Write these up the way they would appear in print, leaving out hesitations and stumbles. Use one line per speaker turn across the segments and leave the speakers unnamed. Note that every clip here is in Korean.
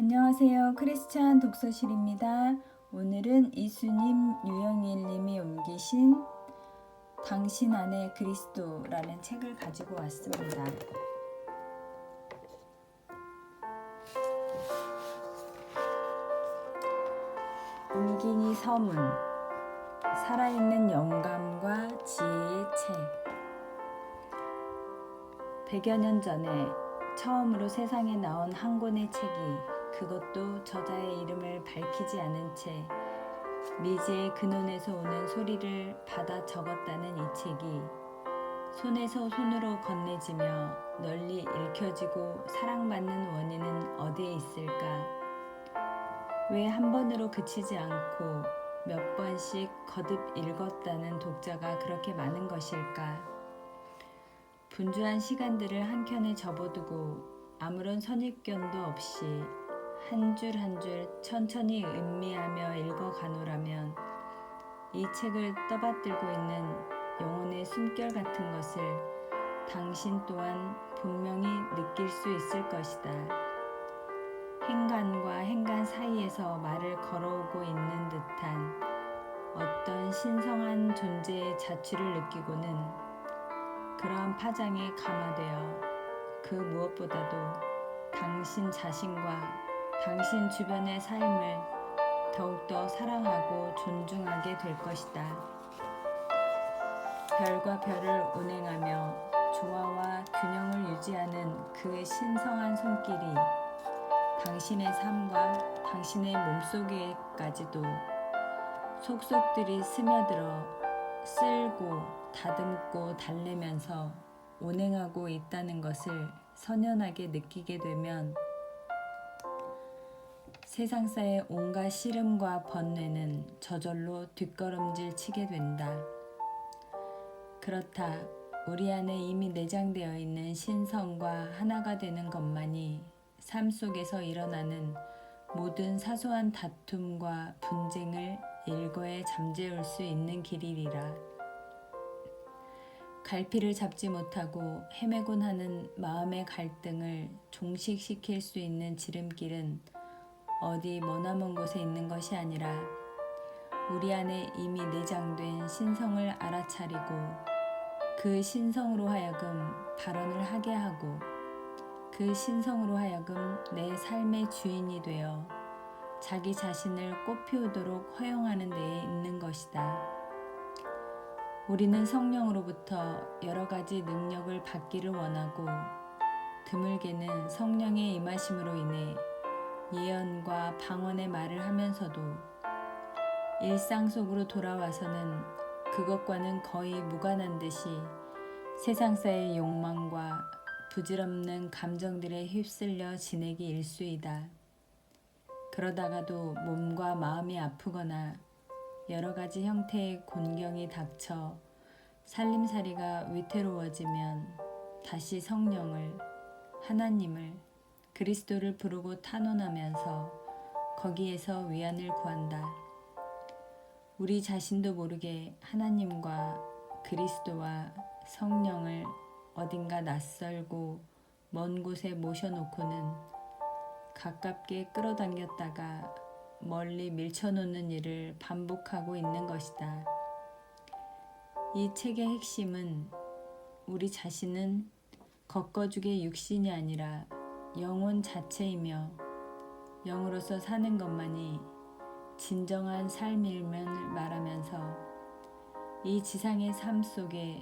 안녕하세요. 크리스찬 독서실입니다. 오늘은 이수님 유영일님이 옮기신 당신 안에 그리스도라는 책을 가지고 왔습니다. 옮기니 서문, 살아있는 영감과 지혜의 책. 100여 년 전에 처음으로 세상에 나온 한 권의 책이, 그것도 저자의 이름을 밝히지 않은 채 미지의 근원에서 오는 소리를 받아 적었다는 이 책이 손에서 손으로 건네지며 널리 읽혀지고 사랑받는 원인은 어디에 있을까? 왜 한 번으로 그치지 않고 몇 번씩 거듭 읽었다는 독자가 그렇게 많은 것일까? 분주한 시간들을 한켠에 접어두고 아무런 선입견도 없이 한 줄 한 줄 천천히 음미하며 읽어가노라면 이 책을 떠받들고 있는 영혼의 숨결 같은 것을 당신 또한 분명히 느낄 수 있을 것이다. 행간과 행간 사이에서 말을 걸어오고 있는 듯한 어떤 신성한 존재의 자취를 느끼고는 그러한 파장에 감화되어 그 무엇보다도 당신 자신과 당신 주변의 삶을 더욱더 사랑하고 존중하게 될 것이다. 별과 별을 운행하며 조화와 균형을 유지하는 그 신성한 손길이 당신의 삶과 당신의 몸속에까지도 속속들이 스며들어 쓸고 다듬고 달래면서 운행하고 있다는 것을 선연하게 느끼게 되면 세상사의 온갖 시름과 번뇌는 저절로 뒷걸음질 치게 된다. 그렇다. 우리 안에 이미 내장되어 있는 신성과 하나가 되는 것만이 삶 속에서 일어나는 모든 사소한 다툼과 분쟁을 일거에 잠재울 수 있는 길이리라. 갈피를 잡지 못하고 헤매곤 하는 마음의 갈등을 종식시킬 수 있는 지름길은 어디 머나먼 곳에 있는 것이 아니라 우리 안에 이미 내장된 신성을 알아차리고 그 신성으로 하여금 발언을 하게 하고 그 신성으로 하여금 내 삶의 주인이 되어 자기 자신을 꽃피우도록 허용하는 데에 있는 것이다. 우리는 성령으로부터 여러 가지 능력을 받기를 원하고 드물게는 성령의 임하심으로 인해 예언과 방언의 말을 하면서도 일상 속으로 돌아와서는 그것과는 거의 무관한 듯이 세상사의 욕망과 부질없는 감정들에 휩쓸려 지내기 일쑤이다. 그러다가도 몸과 마음이 아프거나 여러 가지 형태의 곤경이 닥쳐 살림살이가 위태로워지면 다시 성령을, 하나님을, 그리스도를 부르고 탄원하면서 거기에서 위안을 구한다. 우리 자신도 모르게 하나님과 그리스도와 성령을 어딘가 낯설고 먼 곳에 모셔놓고는 가깝게 끌어당겼다가 멀리 밀쳐놓는 일을 반복하고 있는 것이다. 이 책의 핵심은 우리 자신은 걷거죽의 육신이 아니라 영혼 자체이며 영으로서 사는 것만이 진정한 삶임을 말하면서 이 지상의 삶 속에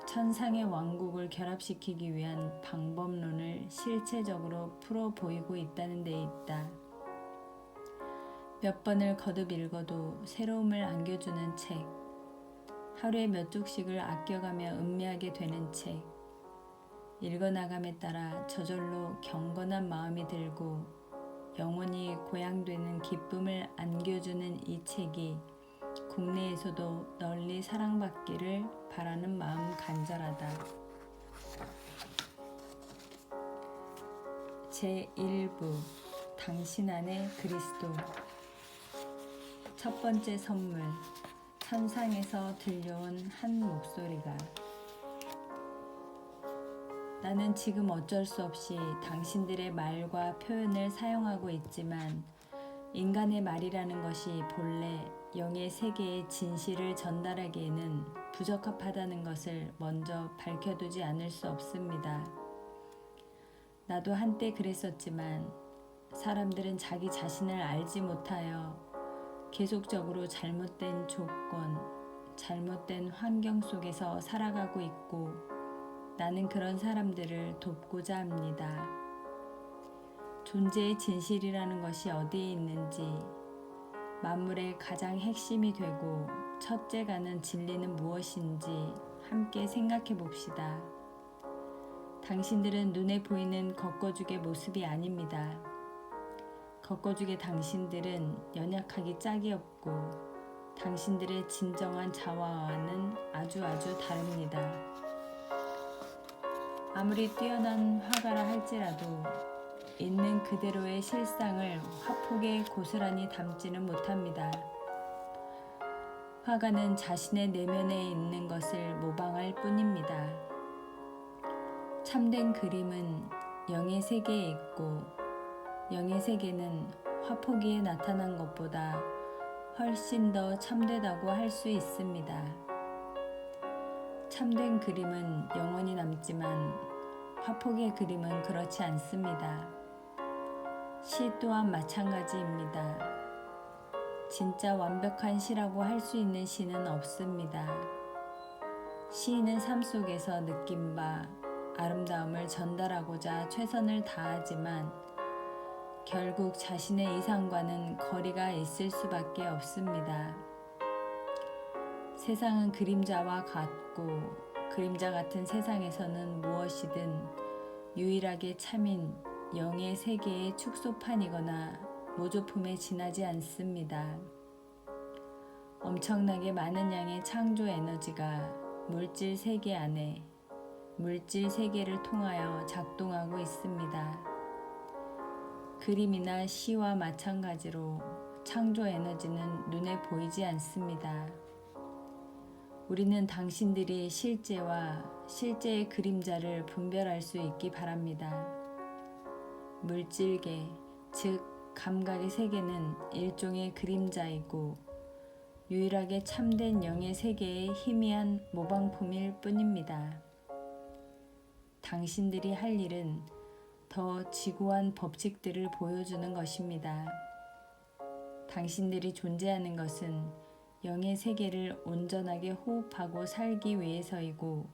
천상의 왕국을 결합시키기 위한 방법론을 실체적으로 풀어 보이고 있다는 데 있다. 몇 번을 거듭 읽어도 새로움을 안겨주는 책, 하루에 몇 쪽씩을 아껴가며 음미하게 되는 책, 읽어나감에 따라 저절로 경건한 마음이 들고 영원히 고양되는 기쁨을 안겨주는 이 책이 국내에서도 널리 사랑받기를 바라는 마음 간절하다. 제1부 당신 안에 그리스도. 첫 번째 선물. 천상에서 들려온 한 목소리가. 나는 지금 어쩔 수 없이 당신들의 말과 표현을 사용하고 있지만 인간의 말이라는 것이 본래 영의 세계의 진실을 전달하기에는 부적합하다는 것을 먼저 밝혀두지 않을 수 없습니다. 나도 한때 그랬었지만 사람들은 자기 자신을 알지 못하여 계속적으로 잘못된 조건, 잘못된 환경 속에서 살아가고 있고 나는 그런 사람들을 돕고자 합니다. 존재의 진실이라는 것이 어디에 있는지, 만물의 가장 핵심이 되고 첫째가는 진리는 무엇인지 함께 생각해 봅시다. 당신들은 눈에 보이는 겉거죽의 모습이 아닙니다. 겉거죽의 당신들은 연약하기 짝이 없고 당신들의 진정한 자아와는 아주 다릅니다. 아무리 뛰어난 화가라 할지라도 있는 그대로의 실상을 화폭에 고스란히 담지는 못합니다. 화가는 자신의 내면에 있는 것을 모방할 뿐입니다. 참된 그림은 영의 세계에 있고 영의 세계는 화폭위에 나타난 것보다 훨씬 더 참되다고 할 수 있습니다. 참된 그림은 영원히 남지만 화폭의 그림은 그렇지 않습니다. 시 또한 마찬가지입니다. 진짜 완벽한 시라고 할 수 있는 시는 없습니다. 시인은 삶 속에서 느낀 바 아름다움을 전달하고자 최선을 다하지만 결국 자신의 이상과는 거리가 있을 수밖에 없습니다. 세상은 그림자와 같고 그림자 같은 세상에서는 무엇이든 유일하게 참인 영의 세계의 축소판이거나 모조품에 지나지 않습니다. 엄청나게 많은 양의 창조 에너지가 물질 세계 안에 물질 세계를 통하여 작동하고 있습니다. 그림이나 시와 마찬가지로 창조 에너지는 눈에 보이지 않습니다. 우리는 당신들이 실제와 실제의 그림자를 분별할 수 있기 바랍니다. 물질계, 즉 감각의 세계는 일종의 그림자이고 유일하게 참된 영의 세계의 희미한 모방품일 뿐입니다. 당신들이 할 일은 더 지고한 법칙들을 보여주는 것입니다. 당신들이 존재하는 것은 영의 세계를 온전하게 호흡하고 살기 위해서이고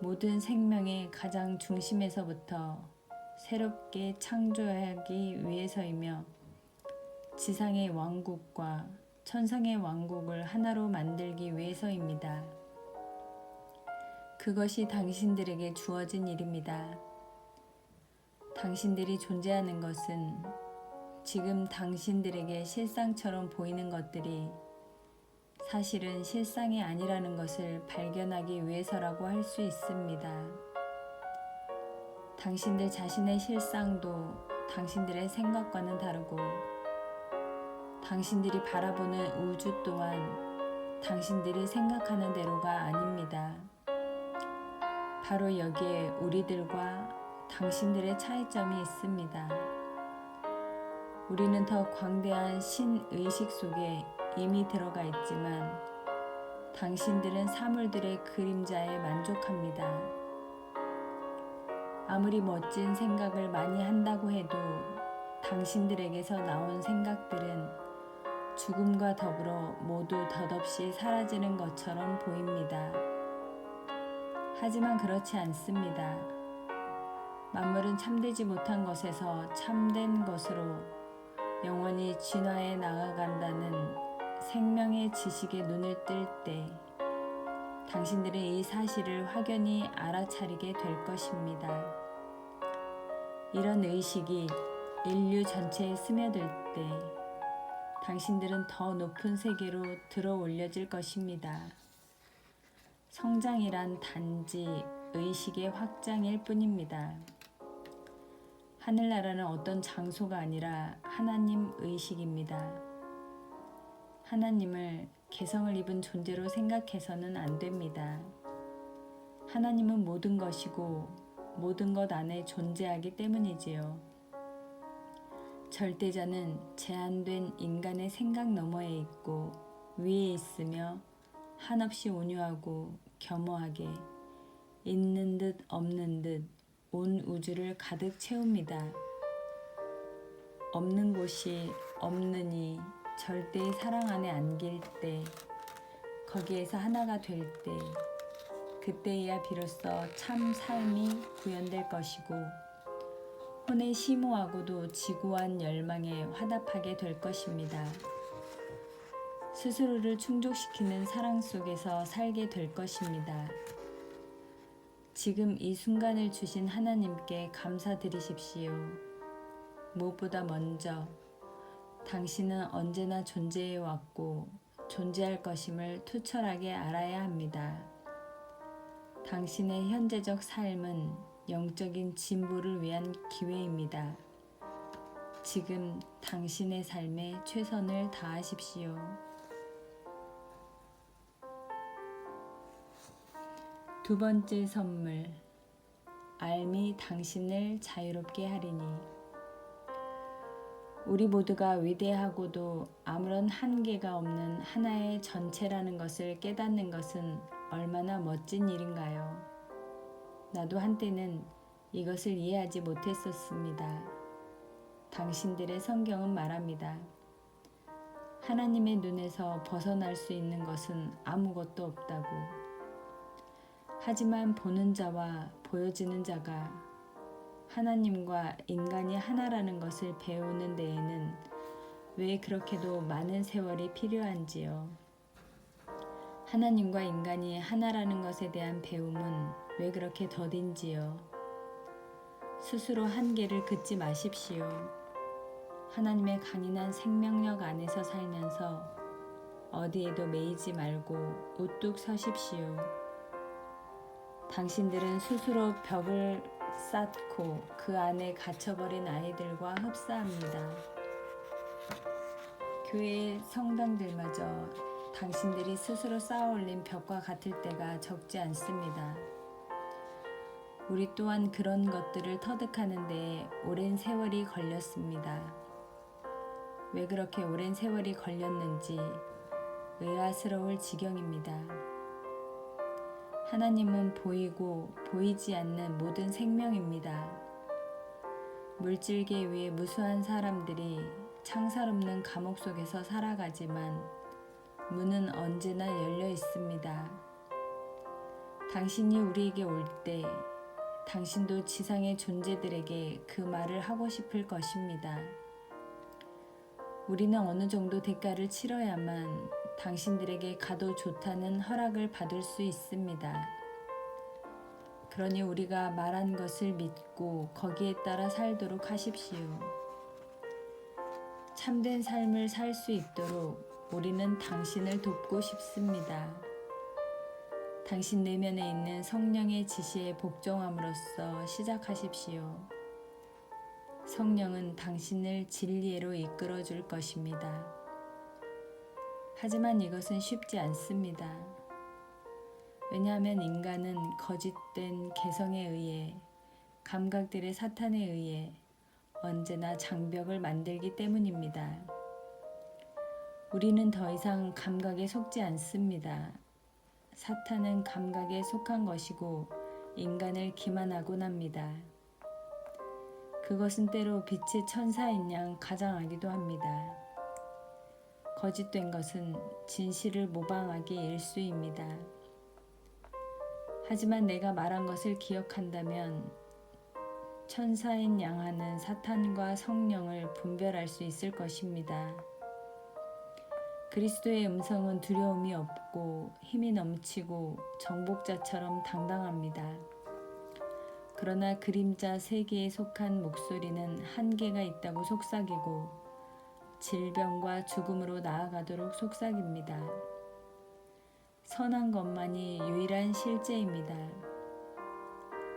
모든 생명의 가장 중심에서부터 새롭게 창조하기 위해서이며 지상의 왕국과 천상의 왕국을 하나로 만들기 위해서입니다. 그것이 당신들에게 주어진 일입니다. 당신들이 존재하는 것은 지금 당신들에게 실상처럼 보이는 것들이 사실은 실상이 아니라는 것을 발견하기 위해서라고 할 수 있습니다. 당신들 자신의 실상도 당신들의 생각과는 다르고 당신들이 바라보는 우주 또한 당신들이 생각하는 대로가 아닙니다. 바로 여기에 우리들과 당신들의 차이점이 있습니다. 우리는 더 광대한 신의식 속에 이미 들어가 있지만 당신들은 사물들의 그림자에 만족합니다. 아무리 멋진 생각을 많이 한다고 해도 당신들에게서 나온 생각들은 죽음과 더불어 모두 덧없이 사라지는 것처럼 보입니다. 하지만 그렇지 않습니다. 만물은 참되지 못한 것에서 참된 것으로 영원히 진화해 나아간다는 생명의 지식에 눈을 뜰 때 당신들은 이 사실을 확연히 알아차리게 될 것입니다. 이런 의식이 인류 전체에 스며들 때 당신들은 더 높은 세계로 들어 올려질 것입니다. 성장이란 단지 의식의 확장일 뿐입니다. 하늘나라는 어떤 장소가 아니라 하나님 의식입니다. 하나님을 개성을 입은 존재로 생각해서는 안 됩니다. 하나님은 모든 것이고 모든 것 안에 존재하기 때문이지요. 절대자는 제한된 인간의 생각 너머에 있고 위에 있으며 한없이 온유하고 겸허하게 있는 듯 없는 듯 온 우주를 가득 채웁니다. 없는 곳이 없느니 절대의 사랑 안에 안길 때, 거기에서 하나가 될 때, 그때야 비로소 참 삶이 구현될 것이고 혼의 심오하고도 지고한 열망에 화답하게 될 것입니다. 스스로를 충족시키는 사랑 속에서 살게 될 것입니다. 지금 이 순간을 주신 하나님께 감사드리십시오. 무엇보다 먼저 당신은 언제나 존재해 왔고 존재할 것임을 투철하게 알아야 합니다. 당신의 현재적 삶은 영적인 진보를 위한 기회입니다. 지금 당신의 삶에 최선을 다하십시오. 두 번째 선물, 알미 당신을 자유롭게 하리니. 우리 모두가 위대하고도 아무런 한계가 없는 하나의 전체라는 것을 깨닫는 것은 얼마나 멋진 일인가요? 나도 한때는 이것을 이해하지 못했었습니다. 당신들의 성경은 말합니다. 하나님의 눈에서 벗어날 수 있는 것은 아무것도 없다고. 하지만 보는 자와 보여지는 자가 하나님과 인간이 하나라는 것을 배우는 데에는 왜 그렇게도 많은 세월이 필요한지요. 하나님과 인간이 하나라는 것에 대한 배움은 왜 그렇게 더딘지요. 스스로 한계를 긋지 마십시오. 하나님의 강인한 생명력 안에서 살면서 어디에도 매이지 말고 우뚝 서십시오. 당신들은 스스로 벽을 쌓고 그 안에 갇혀버린 아이들과 흡사합니다. 교회의 성당들마저 당신들이 스스로 쌓아올린 벽과 같을 때가 적지 않습니다. 우리 또한 그런 것들을 터득하는 데 오랜 세월이 걸렸습니다. 왜 그렇게 오랜 세월이 걸렸는지 의아스러울 지경입니다. 하나님은 보이고 보이지 않는 모든 생명입니다. 물질계 위에 무수한 사람들이 창살 없는 감옥 속에서 살아가지만 문은 언제나 열려 있습니다. 당신이 우리에게 올 때 당신도 지상의 존재들에게 그 말을 하고 싶을 것입니다. 우리는 어느 정도 대가를 치러야만 당신들에게 가도 좋다는 허락을 받을 수 있습니다. 그러니 우리가 말한 것을 믿고 거기에 따라 살도록 하십시오. 참된 삶을 살 수 있도록 우리는 당신을 돕고 싶습니다. 당신 내면에 있는 성령의 지시에 복종함으로써 시작하십시오. 성령은 당신을 진리로 이끌어 줄 것입니다. 하지만 이것은 쉽지 않습니다. 왜냐하면 인간은 거짓된 개성에 의해, 감각들의 사탄에 의해 언제나 장벽을 만들기 때문입니다. 우리는 더 이상 감각에 속지 않습니다. 사탄은 감각에 속한 것이고 인간을 기만하곤 합니다. 그것은 때로 빛의 천사인 양 가장하기도 합니다. 거짓된 것은 진실을 모방하기 일쑤입니다. 하지만 내가 말한 것을 기억한다면 천사인 양하는 사탄과 성령을 분별할 수 있을 것입니다. 그리스도의 음성은 두려움이 없고 힘이 넘치고 정복자처럼 당당합니다. 그러나 그림자 세계에 속한 목소리는 한계가 있다고 속삭이고 질병과 죽음으로 나아가도록 속삭입니다. 선한 것만이 유일한 실제입니다.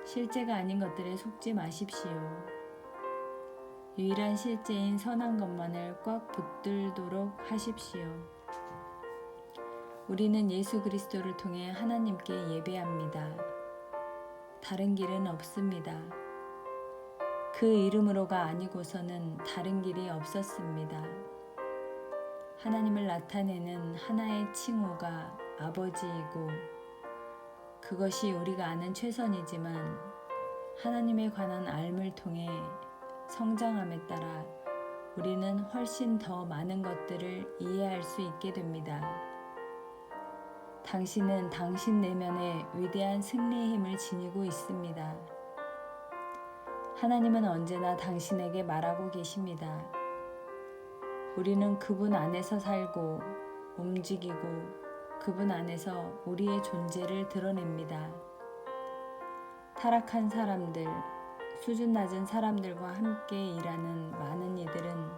실제가 아닌 것들에 속지 마십시오. 유일한 실제인 선한 것만을 꽉 붙들도록 하십시오. 우리는 예수 그리스도를 통해 하나님께 예배합니다. 다른 길은 없습니다. 그 이름으로가 아니고서는 다른 길이 없었습니다. 하나님을 나타내는 하나의 칭호가 아버지이고 그것이 우리가 아는 최선이지만 하나님에 관한 알을 통해 성장함에 따라 우리는 훨씬 더 많은 것들을 이해할 수 있게 됩니다. 당신은 당신 내면에 위대한 승리의 힘을 지니고 있습니다. 하나님은 언제나 당신에게 말하고 계십니다. 우리는 그분 안에서 살고 움직이고 그분 안에서 우리의 존재를 드러냅니다. 타락한 사람들, 수준 낮은 사람들과 함께 일하는 많은 이들은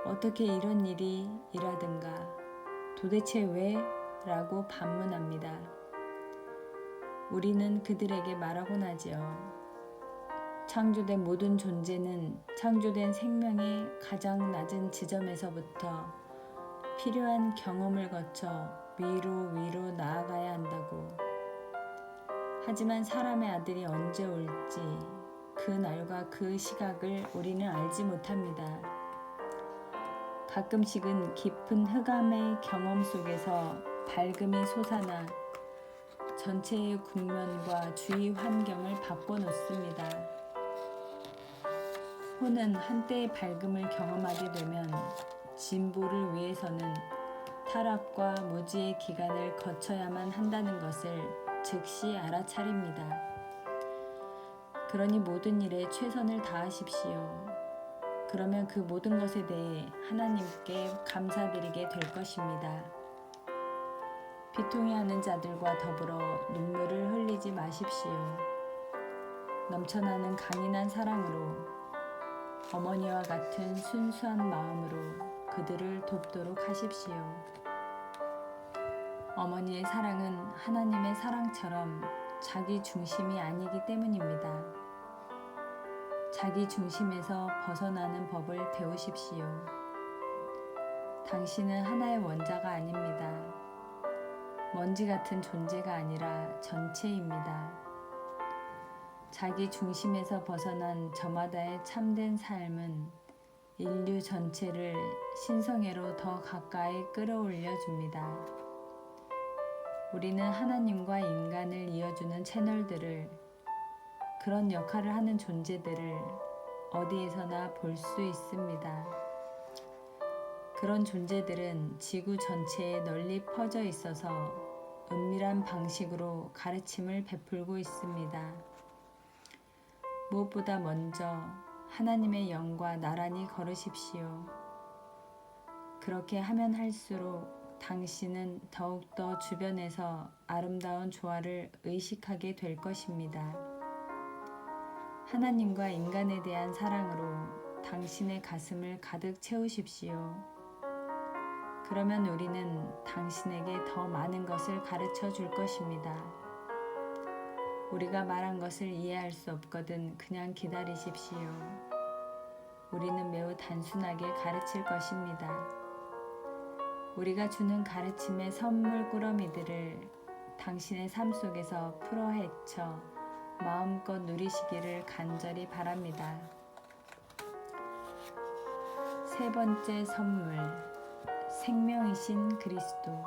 어떻게 이런 일이 일하든가 도대체 왜? 라고 반문합니다. 우리는 그들에게 말하곤 하지요. 창조된 모든 존재는 창조된 생명의 가장 낮은 지점에서부터 필요한 경험을 거쳐 위로 나아가야 한다고. 하지만 사람의 아들이 언제 올지 그 날과 그 시각을 우리는 알지 못합니다. 가끔씩은 깊은 흑암의 경험 속에서 밝음이 솟아나 전체의 국면과 주위 환경을 바꿔놓습니다. 혼은 한때의 밝음을 경험하게 되면 진보를 위해서는 타락과 무지의 기간을 거쳐야만 한다는 것을 즉시 알아차립니다. 그러니 모든 일에 최선을 다하십시오. 그러면 그 모든 것에 대해 하나님께 감사드리게 될 것입니다. 비통해하는 자들과 더불어 눈물을 흘리지 마십시오. 넘쳐나는 강인한 사랑으로 어머니와 같은 순수한 마음으로 그들을 돕도록 하십시오. 어머니의 사랑은 하나님의 사랑처럼 자기 중심이 아니기 때문입니다. 자기 중심에서 벗어나는 법을 배우십시오. 당신은 하나의 원자가 아닙니다. 먼지 같은 존재가 아니라 전체입니다. 자기 중심에서 벗어난 저마다의 참된 삶은 인류 전체를 신성애로 더 가까이 끌어올려 줍니다. 우리는 하나님과 인간을 이어주는 채널들을, 그런 역할을 하는 존재들을 어디에서나 볼 수 있습니다. 그런 존재들은 지구 전체에 널리 퍼져 있어서 은밀한 방식으로 가르침을 베풀고 있습니다. 무엇보다 먼저 하나님의 영과 나란히 걸으십시오. 그렇게 하면 할수록 당신은 더욱더 주변에서 아름다운 조화를 의식하게 될 것입니다. 하나님과 인간에 대한 사랑으로 당신의 가슴을 가득 채우십시오. 그러면 우리는 당신에게 더 많은 것을 가르쳐 줄 것입니다. 우리가 말한 것을 이해할 수 없거든 그냥 기다리십시오. 우리는 매우 단순하게 가르칠 것입니다. 우리가 주는 가르침의 선물 꾸러미들을 당신의 삶 속에서 풀어 헤쳐 마음껏 누리시기를 간절히 바랍니다. 세 번째 선물, 생명이신 그리스도.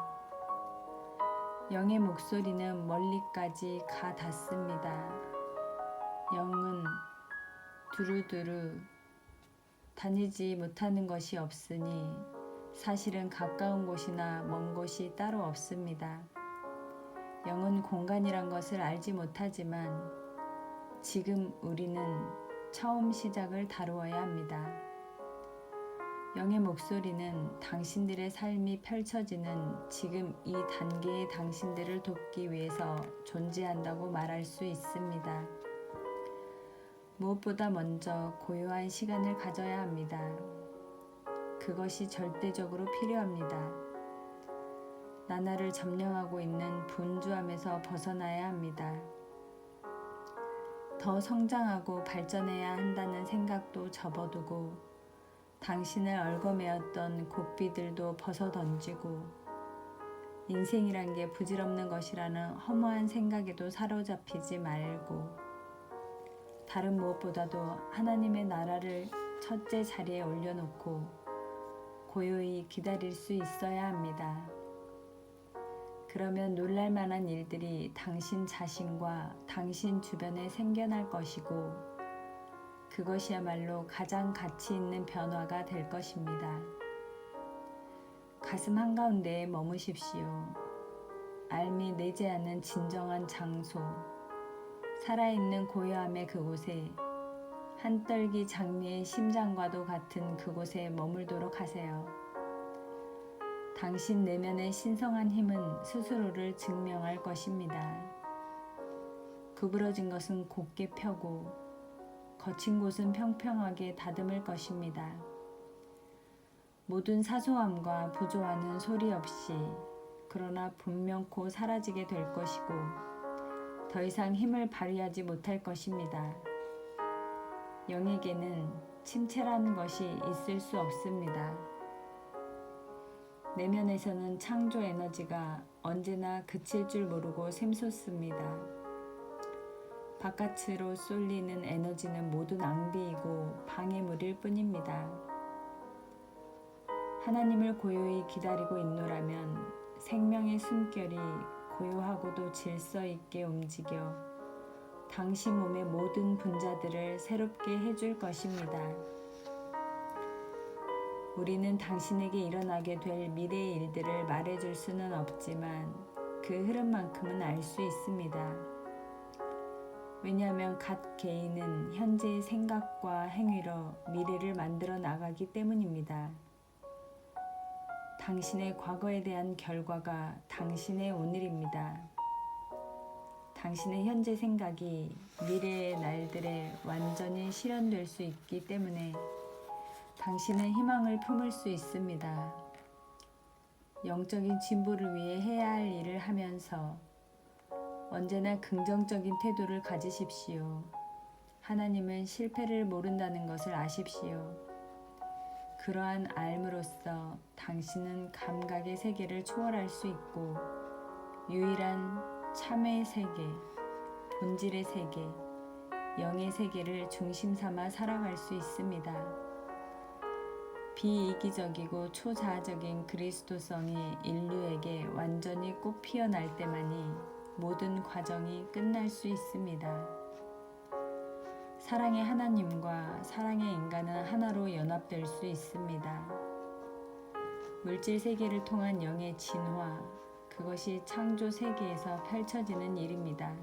영의 목소리는 멀리까지 가 닿습니다. 영은 두루두루 다니지 못하는 것이 없으니 사실은 가까운 곳이나 먼 곳이 따로 없습니다. 영은 공간이란 것을 알지 못하지만 지금 우리는 처음 시작을 다루어야 합니다. 영의 목소리는 당신들의 삶이 펼쳐지는 지금 이 단계의 당신들을 돕기 위해서 존재한다고 말할 수 있습니다. 무엇보다 먼저 고요한 시간을 가져야 합니다. 그것이 절대적으로 필요합니다. 나날을 점령하고 있는 분주함에서 벗어나야 합니다. 더 성장하고 발전해야 한다는 생각도 접어두고 당신을 얽어매었던 고삐들도 벗어던지고 인생이란 게 부질없는 것이라는 허무한 생각에도 사로잡히지 말고 다른 무엇보다도 하나님의 나라를 첫째 자리에 올려놓고 고요히 기다릴 수 있어야 합니다. 그러면 놀랄 만한 일들이 당신 자신과 당신 주변에 생겨날 것이고 그것이야말로 가장 가치 있는 변화가 될 것입니다. 가슴 한가운데에 머무십시오. 알미 내지 않는 진정한 장소, 살아있는 고요함의 그곳에 한떨기 장미의 심장과도 같은 그곳에 머물도록 하세요. 당신 내면의 신성한 힘은 스스로를 증명할 것입니다. 구부러진 것은 곧게 펴고 거친 곳은 평평하게 다듬을 것입니다. 모든 사소함과 부조화는 소리 없이 그러나 분명코 사라지게 될 것이고 더 이상 힘을 발휘하지 못할 것입니다. 영에게는 침체라는 것이 있을 수 없습니다. 내면에서는 창조 에너지가 언제나 그칠 줄 모르고 샘솟습니다. 바깥으로 쏠리는 에너지는 모두 낭비이고 방해물일 뿐입니다. 하나님을 고요히 기다리고 있노라면 생명의 숨결이 고요하고도 질서 있게 움직여 당신 몸의 모든 분자들을 새롭게 해줄 것입니다. 우리는 당신에게 일어나게 될 미래의 일들을 말해줄 수는 없지만 그 흐름만큼은 알 수 있습니다. 왜냐하면 각 개인은 현재의 생각과 행위로 미래를 만들어 나가기 때문입니다. 당신의 과거에 대한 결과가 당신의 오늘입니다. 당신의 현재 생각이 미래의 날들에 완전히 실현될 수 있기 때문에 당신은 희망을 품을 수 있습니다. 영적인 진보를 위해 해야 할 일을 하면서 언제나 긍정적인 태도를 가지십시오. 하나님은 실패를 모른다는 것을 아십시오. 그러한 알므로써 당신은 감각의 세계를 초월할 수 있고 유일한 참의 세계, 본질의 세계, 영의 세계를 중심 삼아 살아갈 수 있습니다. 비이기적이고 초자아적인 그리스도성이 인류에게 완전히 꽃 피어날 때만이 모든 과정이 끝날 수 있습니다. 사랑의 하나님과 사랑의 인간은 하나로 연합될 수 있습니다. 물질 세계를 통한 영의 진화, 그것이 창조 세계에서 펼쳐지는 일입니다.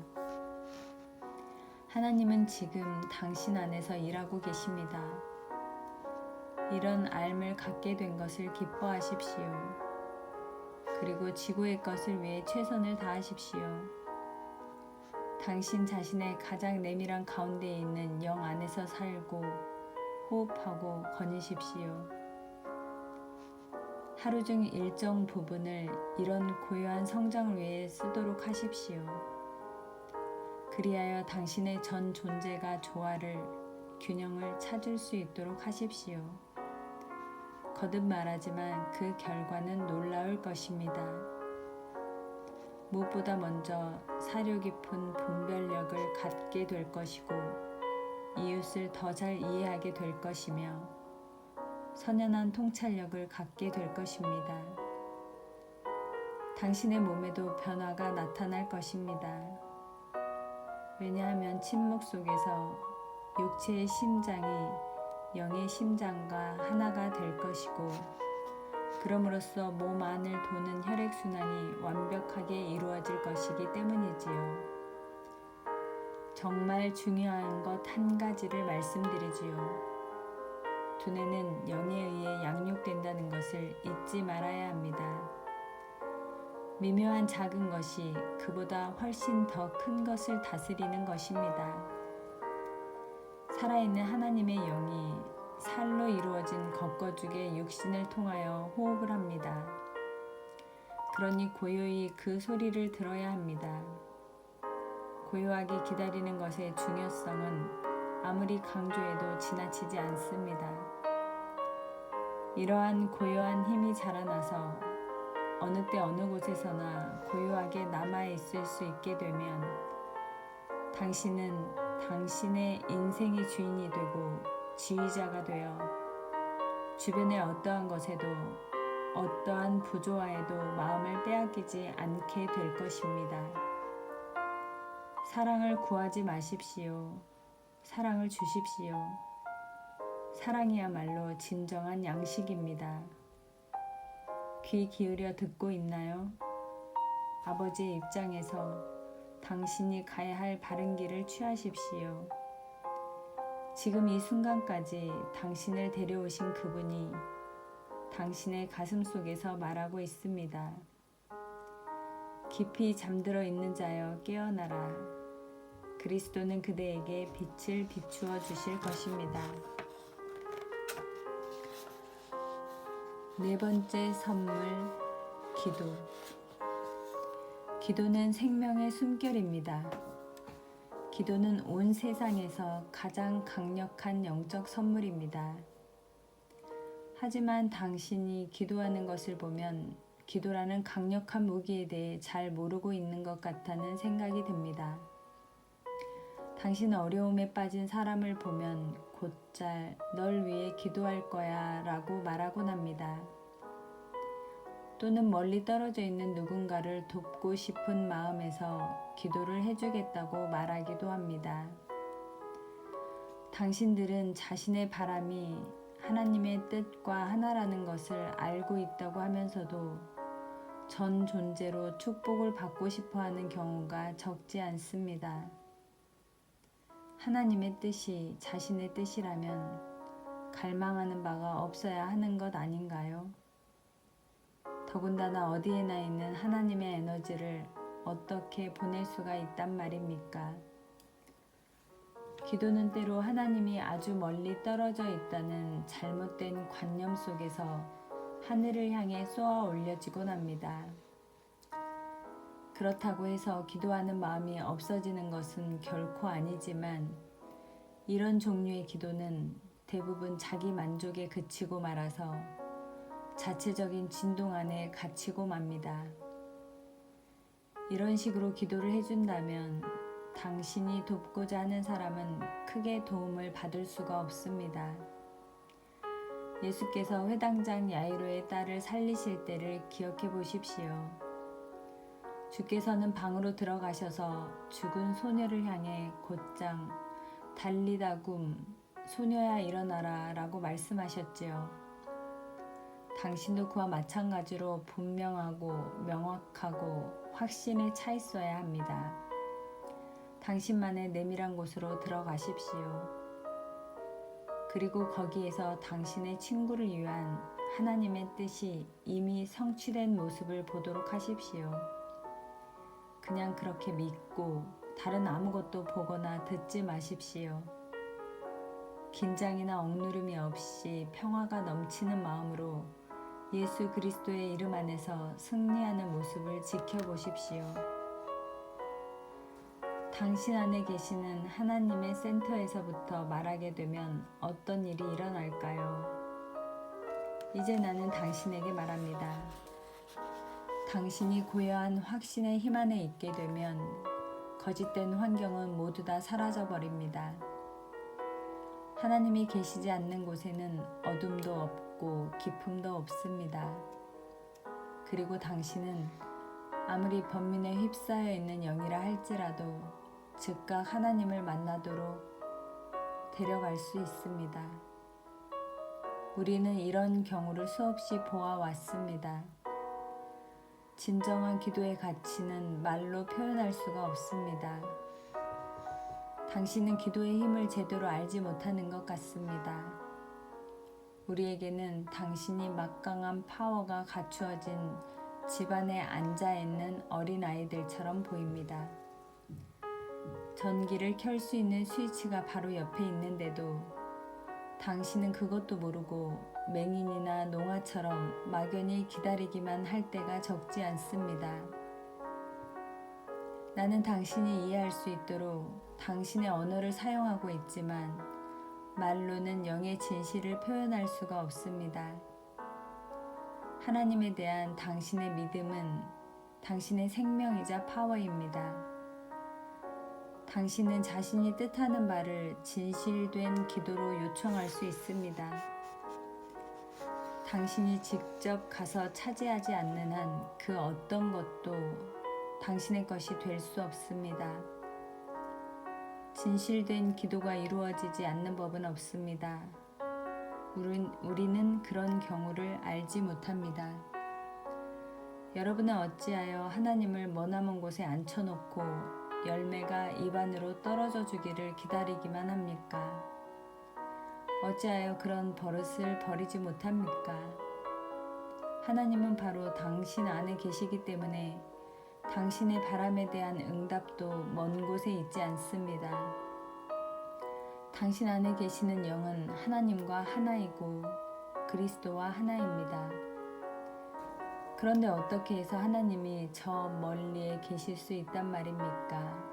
하나님은 지금 당신 안에서 일하고 계십니다. 이런 알을 갖게 된 것을 기뻐하십시오. 그리고 지구의 것을 위해 최선을 다하십시오. 당신 자신의 가장 내밀한 가운데에 있는 영 안에서 살고 호흡하고 거니십시오. 하루 중 일정 부분을 이런 고요한 성장을 위해 쓰도록 하십시오. 그리하여 당신의 전 존재가 조화를, 균형을 찾을 수 있도록 하십시오. 거듭 말하지만 그 결과는 놀라울 것입니다. 무엇보다 먼저 사려 깊은 분별력을 갖게 될 것이고 이웃을 더 잘 이해하게 될 것이며 선연한 통찰력을 갖게 될 것입니다. 당신의 몸에도 변화가 나타날 것입니다. 왜냐하면 침묵 속에서 육체의 심장이 영의 심장과 하나가 될 것이고 그럼으로써 몸 안을 도는 혈액순환이 완벽하게 이루어질 것이기 때문이지요. 정말 중요한 것 한 가지를 말씀드리지요. 두뇌는 영에 의해 양육된다는 것을 잊지 말아야 합니다. 미묘한 작은 것이 그보다 훨씬 더 큰 것을 다스리는 것입니다. 살아있는 하나님의 영이 살로 이루어진 겉거죽의 육신을 통하여 호흡을 합니다. 그러니 고요히 그 소리를 들어야 합니다. 고요하게 기다리는 것의 중요성은 아무리 강조해도 지나치지 않습니다. 이러한 고요한 힘이 자라나서 어느 때 어느 곳에서나 고요하게 남아있을 수 있게 되면 당신은 당신의 인생의 주인이 되고 지휘자가 되어 주변의 어떠한 것에도 어떠한 부조화에도 마음을 빼앗기지 않게 될 것입니다. 사랑을 구하지 마십시오. 사랑을 주십시오. 사랑이야말로 진정한 양식입니다. 귀 기울여 듣고 있나요? 아버지의 입장에서 당신이 가야 할 바른 길을 취하십시오. 지금 이 순간까지 당신을 데려오신 그분이 당신의 가슴 속에서 말하고 있습니다. 깊이 잠들어 있는 자여 깨어나라. 그리스도는 그대에게 빛을 비추어 주실 것입니다. 네 번째 선물, 기도. 기도는 생명의 숨결입니다. 기도는 온 세상에서 가장 강력한 영적 선물입니다. 하지만 당신이 기도하는 것을 보면 기도라는 강력한 무기에 대해 잘 모르고 있는 것 같다는 생각이 듭니다. 당신은 어려움에 빠진 사람을 보면 곧잘 널 위해 기도할 거야 라고 말하곤 합니다. 또는 멀리 떨어져 있는 누군가를 돕고 싶은 마음에서 기도를 해주겠다고 말하기도 합니다. 당신들은 자신의 바람이 하나님의 뜻과 하나라는 것을 알고 있다고 하면서도 전 존재로 축복을 받고 싶어 하는 경우가 적지 않습니다. 하나님의 뜻이 자신의 뜻이라면 갈망하는 바가 없어야 하는 것 아닌가요? 더군다나 어디에나 있는 하나님의 에너지를 어떻게 보낼 수가 있단 말입니까? 기도는 때로 하나님이 아주 멀리 떨어져 있다는 잘못된 관념 속에서 하늘을 향해 쏘아 올려지곤 합니다. 그렇다고 해서 기도하는 마음이 없어지는 것은 결코 아니지만 이런 종류의 기도는 대부분 자기 만족에 그치고 말아서 자체적인 진동 안에 갇히고 맙니다. 이런 식으로 기도를 해준다면 당신이 돕고자 하는 사람은 크게 도움을 받을 수가 없습니다. 예수께서 회당장 야이로의 딸을 살리실 때를 기억해 보십시오. 주께서는 방으로 들어가셔서 죽은 소녀를 향해 곧장 달리다굼 소녀야 일어나라 라고 말씀하셨지요. 당신도 그와 마찬가지로 분명하고 명확하고 확신에 차 있어야 합니다. 당신만의 내밀한 곳으로 들어가십시오. 그리고 거기에서 당신의 친구를 위한 하나님의 뜻이 이미 성취된 모습을 보도록 하십시오. 그냥 그렇게 믿고 다른 아무것도 보거나 듣지 마십시오. 긴장이나 억누름이 없이 평화가 넘치는 마음으로 예수 그리스도의 이름 안에서 승리하는 모습을 지켜보십시오. 당신 안에 계시는 하나님의 센터에서부터 말하게 되면 어떤 일이 일어날까요? 이제 나는 당신에게 말합니다. 당신이 고요한 확신의 힘 안에 있게 되면 거짓된 환경은 모두 다 사라져 버립니다. 하나님이 계시지 않는 곳에는 어둠도 없고 깊음도 없습니다. 그리고 당신은 아무리 번민에 휩싸여 있는 영이라 할지라도 즉각 하나님을 만나도록 데려갈 수 있습니다. 우리는 이런 경우를 수없이 보아왔습니다. 진정한 기도의 가치는 말로 표현할 수가 없습니다. 당신은 기도의 힘을 제대로 알지 못하는 것 같습니다. 우리에게는 당신이 막강한 파워가 갖추어진 집안에 앉아있는 어린아이들처럼 보입니다. 전기를 켤 수 있는 스위치가 바로 옆에 있는데도 당신은 그것도 모르고 맹인이나 농아처럼 막연히 기다리기만 할 때가 적지 않습니다. 나는 당신이 이해할 수 있도록 당신의 언어를 사용하고 있지만 말로는 영의 진실을 표현할 수가 없습니다. 하나님에 대한 당신의 믿음은 당신의 생명이자 파워입니다. 당신은 자신이 뜻하는 바를 진실된 기도로 요청할 수 있습니다. 당신이 직접 가서 차지하지 않는 한 그 어떤 것도 당신의 것이 될 수 없습니다. 진실된 기도가 이루어지지 않는 법은 없습니다. 우리는 그런 경우를 알지 못합니다. 여러분은 어찌하여 하나님을 머나먼 곳에 앉혀놓고 열매가 입안으로 떨어져 주기를 기다리기만 합니까? 어찌하여 그런 버릇을 버리지 못합니까? 하나님은 바로 당신 안에 계시기 때문에 당신의 바람에 대한 응답도 먼 곳에 있지 않습니다. 당신 안에 계시는 영은 하나님과 하나이고 그리스도와 하나입니다. 그런데 어떻게 해서 하나님이 저 멀리에 계실 수 있단 말입니까?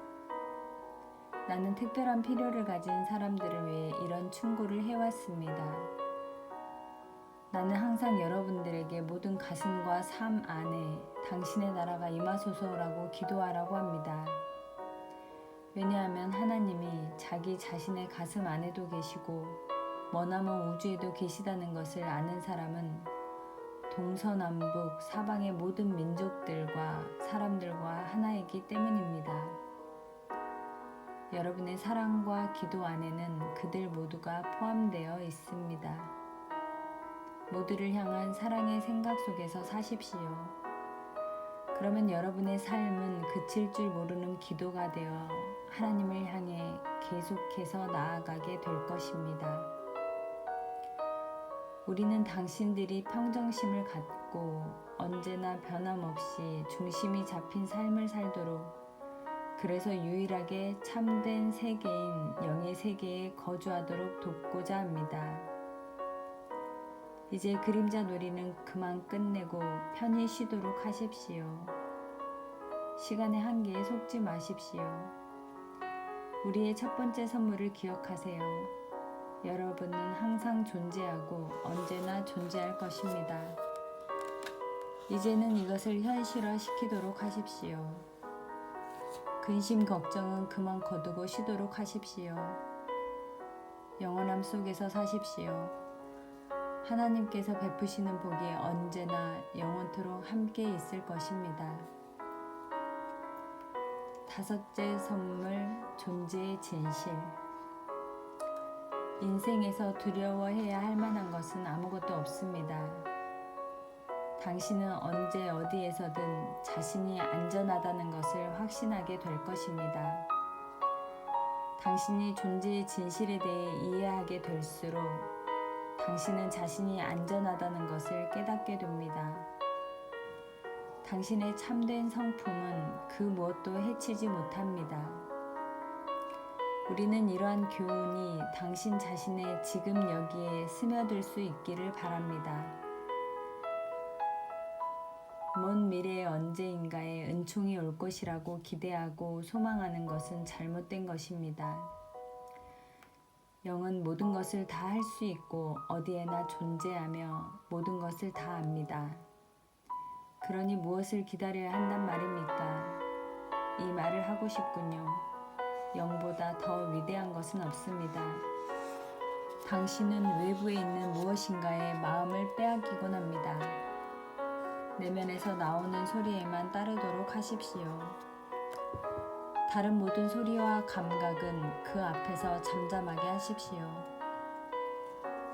나는 특별한 필요를 가진 사람들을 위해 이런 충고를 해왔습니다. 나는 항상 여러분들에게 모든 가슴과 삶 안에 당신의 나라가 임하소서라고 기도하라고 합니다. 왜냐하면 하나님이 자기 자신의 가슴 안에도 계시고 머나먼 우주에도 계시다는 것을 아는 사람은 동서남북 사방의 모든 민족들과 사람들과 하나이기 때문입니다. 여러분의 사랑과 기도 안에는 그들 모두가 포함되어 있습니다. 모두를 향한 사랑의 생각 속에서 사십시오. 그러면 여러분의 삶은 그칠 줄 모르는 기도가 되어 하나님을 향해 계속해서 나아가게 될 것입니다. 우리는 당신들이 평정심을 갖고 언제나 변함없이 중심이 잡힌 삶을 살도록, 그래서 유일하게 참된 세계인 영의 세계에 거주하도록 돕고자 합니다. 이제 그림자 놀이는 그만 끝내고 편히 쉬도록 하십시오. 시간의 한계에 속지 마십시오. 우리의 첫 번째 선물을 기억하세요. 여러분은 항상 존재하고 언제나 존재할 것입니다. 이제는 이것을 현실화시키도록 하십시오. 근심 걱정은 그만 거두고 쉬도록 하십시오. 영원함 속에서 사십시오. 하나님께서 베푸시는 복이 언제나 영원토록 함께 있을 것입니다. 다섯째 선물, 존재의 진실. 인생에서 두려워해야 할 만한 것은 아무것도 없습니다. 당신은 언제 어디에서든 자신이 안전하다는 것을 확신하게 될 것입니다. 당신이 존재의 진실에 대해 이해하게 될수록 당신은 자신이 안전하다는 것을 깨닫게 됩니다. 당신의 참된 성품은 그 무엇도 해치지 못합니다. 우리는 이러한 교훈이 당신 자신의 지금 여기에 스며들 수 있기를 바랍니다. 먼 미래의 언제인가에 은총이 올 것이라고 기대하고 소망하는 것은 잘못된 것입니다. 영은 모든 것을 다 할 수 있고 어디에나 존재하며 모든 것을 다 압니다. 그러니 무엇을 기다려야 한단 말입니까? 이 말을 하고 싶군요. 영보다 더 위대한 것은 없습니다. 당신은 외부에 있는 무엇인가에 마음을 빼앗기곤 합니다. 내면에서 나오는 소리에만 따르도록 하십시오. 다른 모든 소리와 감각은 그 앞에서 잠잠하게 하십시오.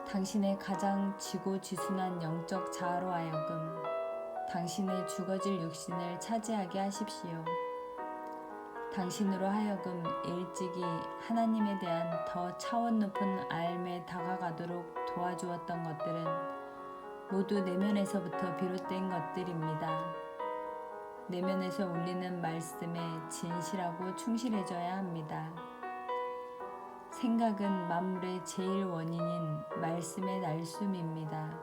당신의 가장 지고지순한 영적 자아로 하여금 당신의 죽어질 육신을 차지하게 하십시오. 당신으로 하여금 일찍이 하나님에 대한 더 차원 높은 알매 다가가도록 도와주었던 것들은 모두 내면에서부터 비롯된 것들입니다. 내면에서 울리는 말씀에 진실하고 충실해져야 합니다. 생각은 만물의 제일 원인인 말씀의 날숨입니다.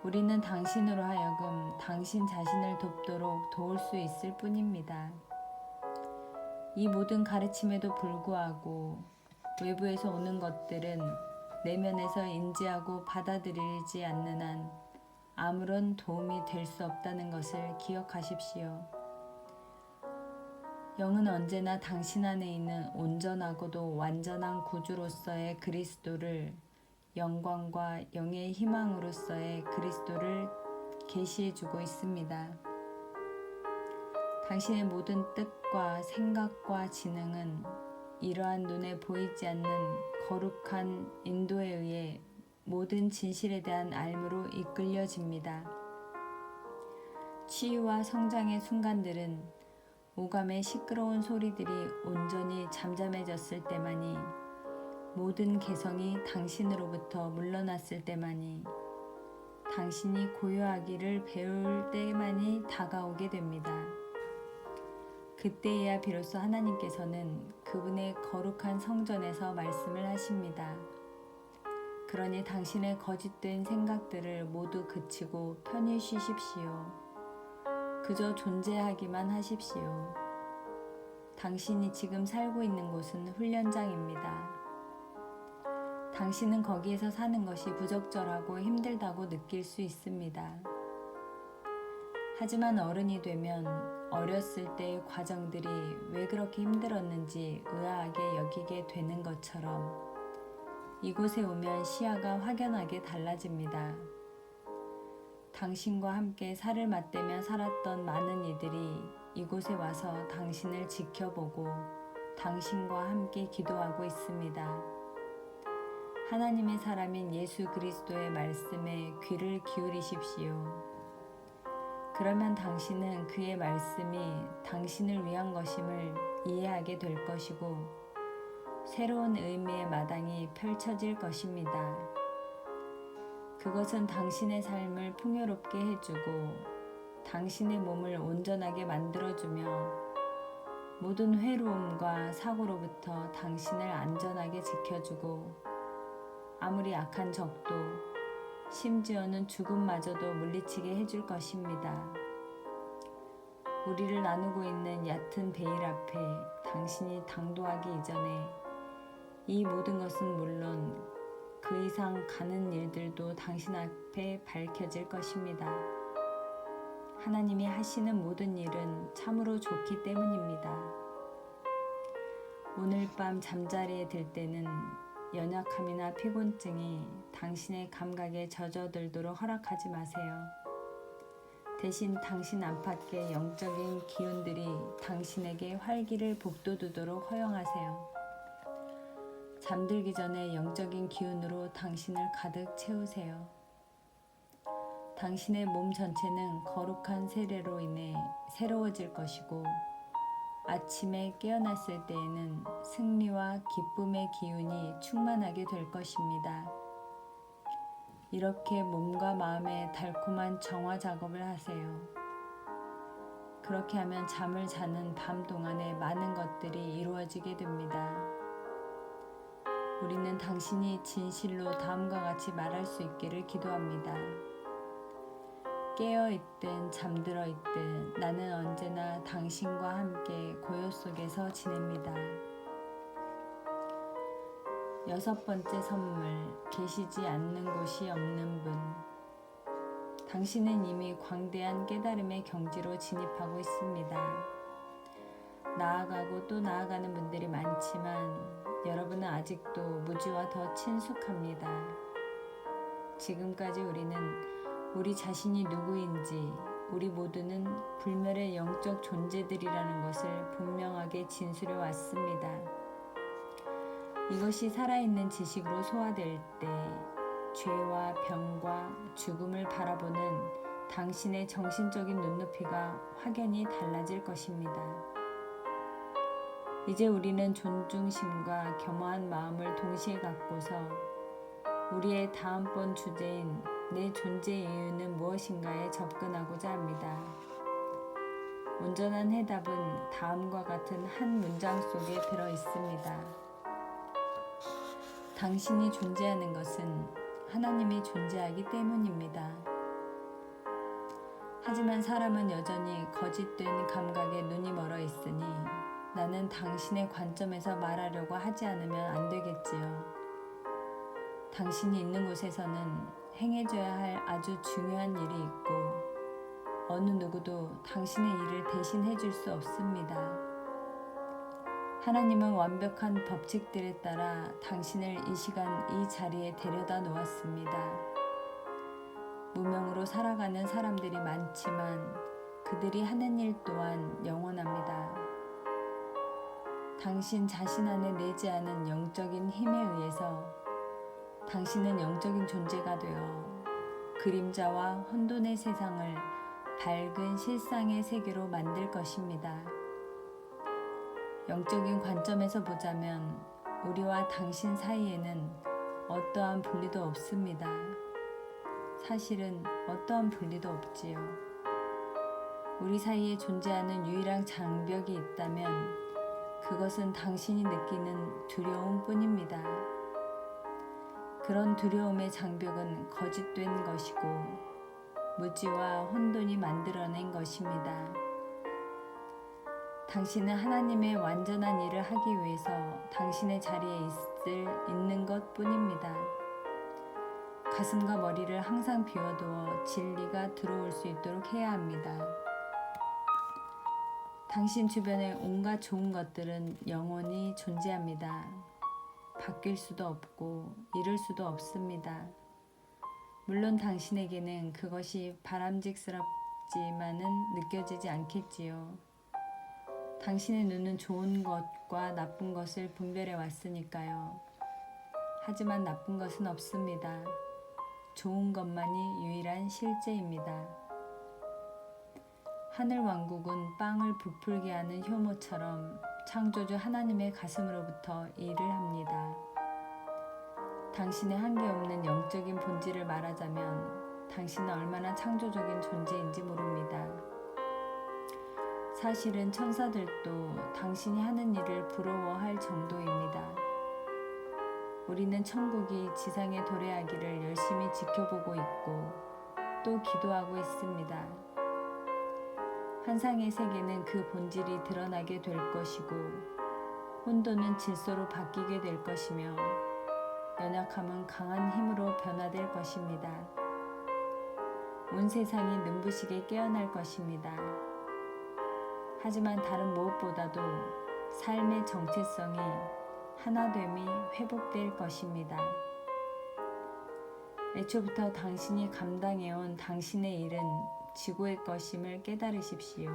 우리는 당신으로 하여금 당신 자신을 돕도록 도울 수 있을 뿐입니다. 이 모든 가르침에도 불구하고 외부에서 오는 것들은 내면에서 인지하고 받아들이지 않는 한 아무런 도움이 될 수 없다는 것을 기억하십시오. 영은 언제나 당신 안에 있는 온전하고도 완전한 구주로서의 그리스도를, 영광과 영의 희망으로서의 그리스도를 계시해주고 있습니다. 당신의 모든 뜻과 생각과 지능은 이러한 눈에 보이지 않는 거룩한 인도에 의해 모든 진실에 대한 알므로 이끌려집니다. 치유와 성장의 순간들은 오감의 시끄러운 소리들이 온전히 잠잠해졌을 때만이, 모든 개성이 당신으로부터 물러났을 때만이, 당신이 고요하기를 배울 때만이 다가오게 됩니다. 그때야 비로소 하나님께서는 그분의 거룩한 성전에서 말씀을 하십니다. 그러니 당신의 거짓된 생각들을 모두 그치고 편히 쉬십시오. 그저 존재하기만 하십시오. 당신이 지금 살고 있는 곳은 훈련장입니다. 당신은 거기에서 사는 것이 부적절하고 힘들다고 느낄 수 있습니다. 하지만 어른이 되면 어렸을 때의 과정들이 왜 그렇게 힘들었는지 의아하게 여기게 되는 것처럼 이곳에 오면 시야가 확연하게 달라집니다. 당신과 함께 살을 맞대며 살았던 많은 이들이 이곳에 와서 당신을 지켜보고 당신과 함께 기도하고 있습니다. 하나님의 사람인 예수 그리스도의 말씀에 귀를 기울이십시오. 그러면 당신은 그의 말씀이 당신을 위한 것임을 이해하게 될 것이고 새로운 의미의 마당이 펼쳐질 것입니다. 그것은 당신의 삶을 풍요롭게 해주고 당신의 몸을 온전하게 만들어주며 모든 회로움과 사고로부터 당신을 안전하게 지켜주고 아무리 악한 적도 심지어는 죽음마저도 물리치게 해줄 것입니다. 우리를 나누고 있는 얕은 베일 앞에 당신이 당도하기 이전에 이 모든 것은 물론 그 이상 가는 일들도 당신 앞에 밝혀질 것입니다. 하나님이 하시는 모든 일은 참으로 좋기 때문입니다. 오늘 밤 잠자리에 들 때는 연약함이나 피곤증이 당신의 감각에 젖어들도록 허락하지 마세요. 대신 당신 안팎의 영적인 기운들이 당신에게 활기를 북돋우도록 허용하세요. 잠들기 전에 영적인 기운으로 당신을 가득 채우세요. 당신의 몸 전체는 거룩한 세례로 인해 새로워질 것이고 아침에 깨어났을 때에는 승리와 기쁨의 기운이 충만하게 될 것입니다. 이렇게 몸과 마음의 달콤한 정화 작업을 하세요. 그렇게 하면 잠을 자는 밤 동안에 많은 것들이 이루어지게 됩니다. 우리는 당신이 진실로 다음과 같이 말할 수 있기를 기도합니다. 깨어있든 잠들어 있든 나는 언제나 당신과 함께 고요 속에서 지냅니다. 6번째 선물, 계시지 않는 곳이 없는 분. 당신은 이미 광대한 깨달음의 경지로 진입하고 있습니다. 나아가고 또 나아가는 분들이 많지만 여러분은 아직도 무지와 더 친숙합니다. 지금까지 우리는 우리 자신이 누구인지, 우리 모두는 불멸의 영적 존재들이라는 것을 분명하게 진술해 왔습니다. 이것이 살아있는 지식으로 소화될 때 죄와 병과 죽음을 바라보는 당신의 정신적인 눈높이가 확연히 달라질 것입니다. 이제 우리는 존중심과 겸허한 마음을 동시에 갖고서 우리의 다음번 주제인 내 존재의 이유는 무엇인가에 접근하고자 합니다. 온전한 해답은 다음과 같은 한 문장 속에 들어 있습니다. 당신이 존재하는 것은 하나님이 존재하기 때문입니다. 하지만 사람은 여전히 거짓된 감각에 눈이 멀어 있으니 나는 당신의 관점에서 말하려고 하지 않으면 안 되겠지요. 당신이 있는 곳에서는 행해져야 할 아주 중요한 일이 있고 어느 누구도 당신의 일을 대신 해줄 수 없습니다. 하나님은 완벽한 법칙들에 따라 당신을 이 시간 이 자리에 데려다 놓았습니다. 무명으로 살아가는 사람들이 많지만 그들이 하는 일 또한 영원합니다. 당신 자신 안에 내지 않은 영적인 힘에 의해서 당신은 영적인 존재가 되어 그림자와 혼돈의 세상을 밝은 실상의 세계로 만들 것입니다. 영적인 관점에서 보자면 우리와 당신 사이에는 어떠한 분리도 없습니다. 사실은 어떠한 분리도 없지요. 우리 사이에 존재하는 유일한 장벽이 있다면 그것은 당신이 느끼는 두려움 뿐입니다. 그런 두려움의 장벽은 거짓된 것이고 무지와 혼돈이 만들어낸 것입니다. 당신은 하나님의 완전한 일을 하기 위해서 당신의 자리에 있는 것 뿐입니다. 가슴과 머리를 항상 비워두어 진리가 들어올 수 있도록 해야 합니다. 당신 주변의 온갖 좋은 것들은 영원히 존재합니다. 바뀔 수도 없고 잃을 수도 없습니다. 물론 당신에게는 그것이 바람직스럽지만은 느껴지지 않겠지요. 당신의 눈은 좋은 것과 나쁜 것을 분별해 왔으니까요. 하지만 나쁜 것은 없습니다. 좋은 것만이 유일한 실제입니다. 하늘 왕국은 빵을 부풀게 하는 효모처럼 창조주 하나님의 가슴으로부터 일을 합니다. 당신의 한계없는 영적인 본질을 말하자면 당신은 얼마나 창조적인 존재인지 모릅니다. 사실은 천사들도 당신이 하는 일을 부러워할 정도입니다. 우리는 천국이 지상에 도래하기를 열심히 지켜보고 있고 또 기도하고 있습니다. 환상의 세계는 그 본질이 드러나게 될 것이고 혼돈은 질서로 바뀌게 될 것이며 연약함은 강한 힘으로 변화될 것입니다. 온 세상이 눈부시게 깨어날 것입니다. 하지만 다른 무엇보다도 삶의 정체성이 하나됨이 회복될 것입니다. 애초부터 당신이 감당해온 당신의 일은 지구의 것임을 깨달으십시오.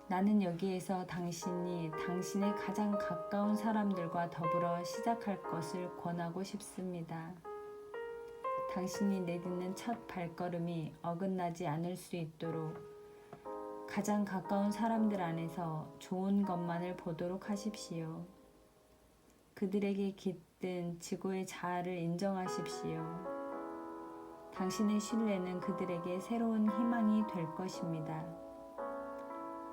나는 여기에서 당신이 당신의 가장 가까운 사람들과 더불어 시작할 것을 권하고 싶습니다. 당신이 내딛는 첫 발걸음이 어긋나지 않을 수 있도록 가장 가까운 사람들 안에서 좋은 것만을 보도록 하십시오. 그들에게 깃든 지구의 자아를 인정하십시오. 당신의 신뢰는 그들에게 새로운 희망이 될 것입니다.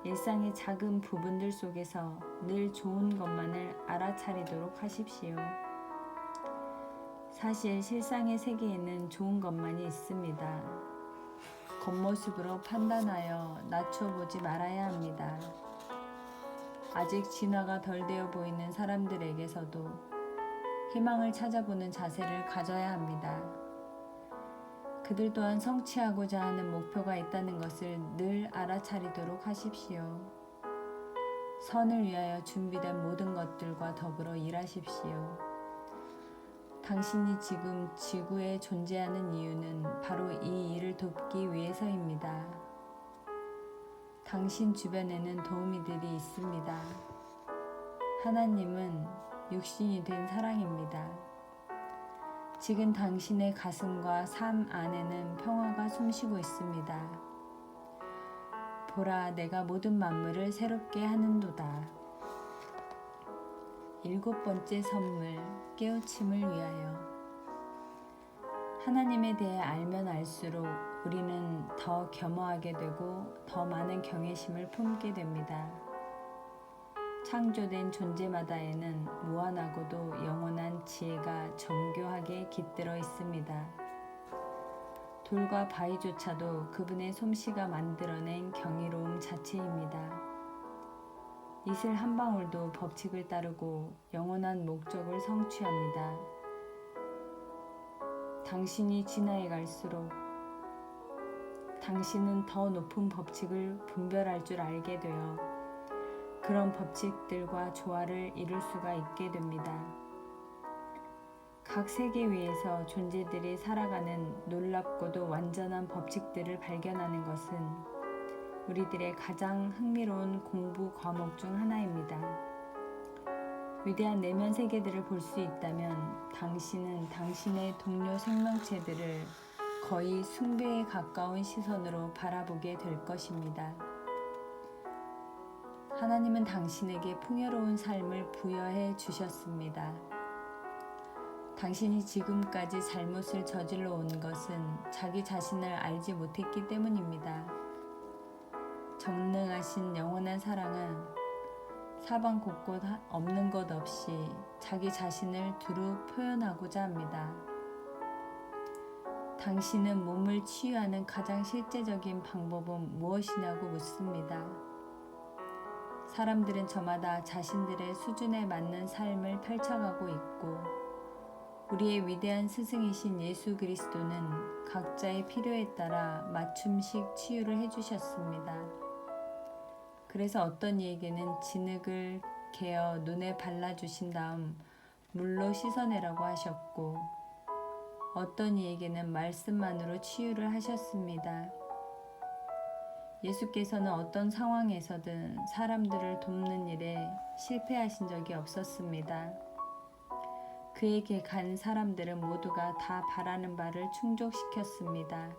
일상의 작은 부분들 속에서 늘 좋은 것만을 알아차리도록 하십시오. 사실 실상의 세계에는 좋은 것만이 있습니다. 겉모습으로 판단하여 낮춰보지 말아야 합니다. 아직 진화가 덜 되어 보이는 사람들에게서도 희망을 찾아보는 자세를 가져야 합니다. 그들 또한 성취하고자 하는 목표가 있다는 것을 늘 알아차리도록 하십시오. 선을 위하여 준비된 모든 것들과 더불어 일하십시오. 당신이 지금 지구에 존재하는 이유는 바로 이 일을 돕기 위해서입니다. 당신 주변에는 도우미들이 있습니다. 하나님은 육신이 된 사랑입니다. 지금 당신의 가슴과 삶 안에는 평화가 숨쉬고 있습니다. 보라, 내가 모든 만물을 새롭게 하는도다. 7번째 선물, 깨우침을 위하여. 하나님에 대해 알면 알수록 우리는 더 겸허하게 되고 더 많은 경외심을 품게 됩니다. 창조된 존재마다에는 무한하고도 영원한 지혜가 정교하게 깃들어 있습니다. 돌과 바위조차도 그분의 솜씨가 만들어낸 경이로움 자체입니다. 이슬 한 방울도 법칙을 따르고 영원한 목적을 성취합니다. 당신이 진화해 갈수록 당신은 더 높은 법칙을 분별할 줄 알게 되어 그런 법칙들과 조화를 이룰 수가 있게 됩니다. 각 세계 위에서 존재들이 살아가는 놀랍고도 완전한 법칙들을 발견하는 것은 우리들의 가장 흥미로운 공부 과목 중 하나입니다. 위대한 내면 세계들을 볼 수 있다면 당신은 당신의 동료 생명체들을 거의 숭배에 가까운 시선으로 바라보게 될 것입니다. 하나님은 당신에게 풍요로운 삶을 부여해 주셨습니다. 당신이 지금까지 잘못을 저질러 온 것은 자기 자신을 알지 못했기 때문입니다. 전능하신 영원한 사랑은 사방 곳곳 없는 것 없이 자기 자신을 두루 표현하고자 합니다. 당신은 몸을 치유하는 가장 실제적인 방법은 무엇이냐고 묻습니다. 사람들은 저마다 자신들의 수준에 맞는 삶을 펼쳐가고 있고 우리의 위대한 스승이신 예수 그리스도는 각자의 필요에 따라 맞춤식 치유를 해주셨습니다. 그래서 어떤 이에게는 진흙을 개어 눈에 발라주신 다음 물로 씻어내라고 하셨고 어떤 이에게는 말씀만으로 치유를 하셨습니다. 예수께서는 어떤 상황에서든 사람들을 돕는 일에 실패하신 적이 없었습니다. 그에게 간 사람들은 모두가 다 바라는 바를 충족시켰습니다.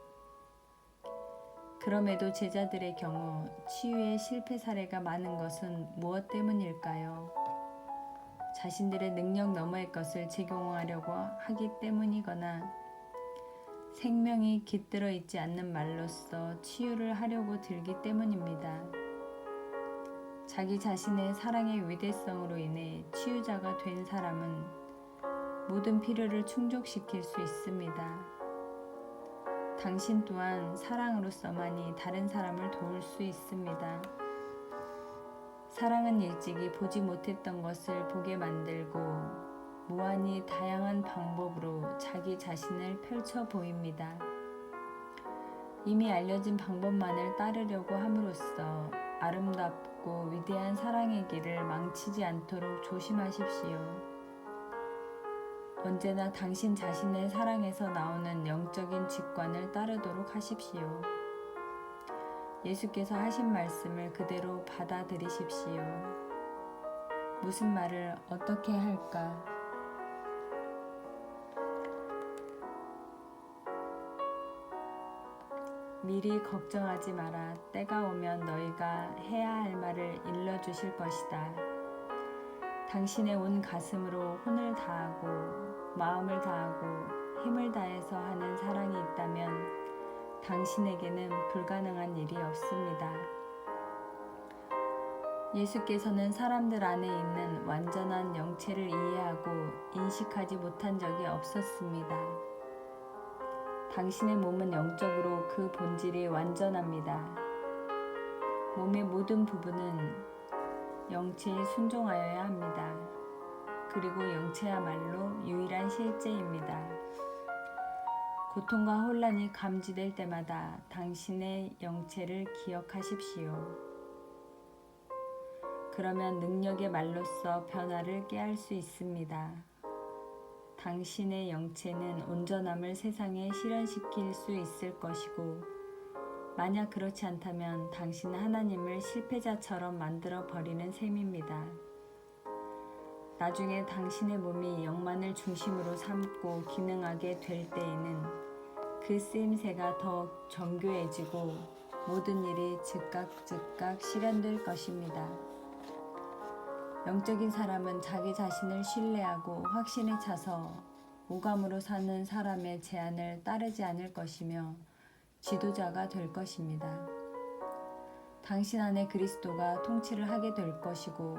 그럼에도 제자들의 경우 치유의 실패 사례가 많은 것은 무엇 때문일까요? 자신들의 능력 너머의 것을 제공하려고 하기 때문이거나 생명이 깃들어 있지 않는 말로써 치유를 하려고 들기 때문입니다. 자기 자신의 사랑의 위대성으로 인해 치유자가 된 사람은 모든 필요를 충족시킬 수 있습니다. 당신 또한 사랑으로서만이 다른 사람을 도울 수 있습니다. 사랑은 일찍이 보지 못했던 것을 보게 만들고 무한히 다양한 방법으로 자기 자신을 펼쳐 보입니다. 이미 알려진 방법만을 따르려고 함으로써 아름답고 위대한 사랑의 길을 망치지 않도록 조심하십시오. 언제나 당신 자신의 사랑에서 나오는 영적인 직관을 따르도록 하십시오. 예수께서 하신 말씀을 그대로 받아들이십시오. 무슨 말을 어떻게 할까? 미리 걱정하지 마라. 때가 오면 너희가 해야 할 말을 일러주실 것이다. 당신의 온 가슴으로 혼을 다하고 마음을 다하고 힘을 다해서 하는 사랑이 있다면 당신에게는 불가능한 일이 없습니다. 예수께서는 사람들 안에 있는 완전한 영체를 이해하고 인식하지 못한 적이 없었습니다. 당신의 몸은 영적으로 그 본질이 완전합니다. 몸의 모든 부분은 영체에 순종하여야 합니다. 그리고 영체야말로 유일한 실제입니다. 고통과 혼란이 감지될 때마다 당신의 영체를 기억하십시오. 그러면 능력의 말로써 변화를 깨할 수 있습니다. 당신의 영체는 온전함을 세상에 실현시킬 수 있을 것이고 만약 그렇지 않다면 당신은 하나님을 실패자처럼 만들어 버리는 셈입니다. 나중에 당신의 몸이 영만을 중심으로 삼고 기능하게 될 때에는 그 쓰임새가 더욱 정교해지고 모든 일이 즉각 실현될 것입니다. 영적인 사람은 자기 자신을 신뢰하고 확신에 차서 오감으로 사는 사람의 제안을 따르지 않을 것이며 지도자가 될 것입니다. 당신 안에 그리스도가 통치를 하게 될 것이고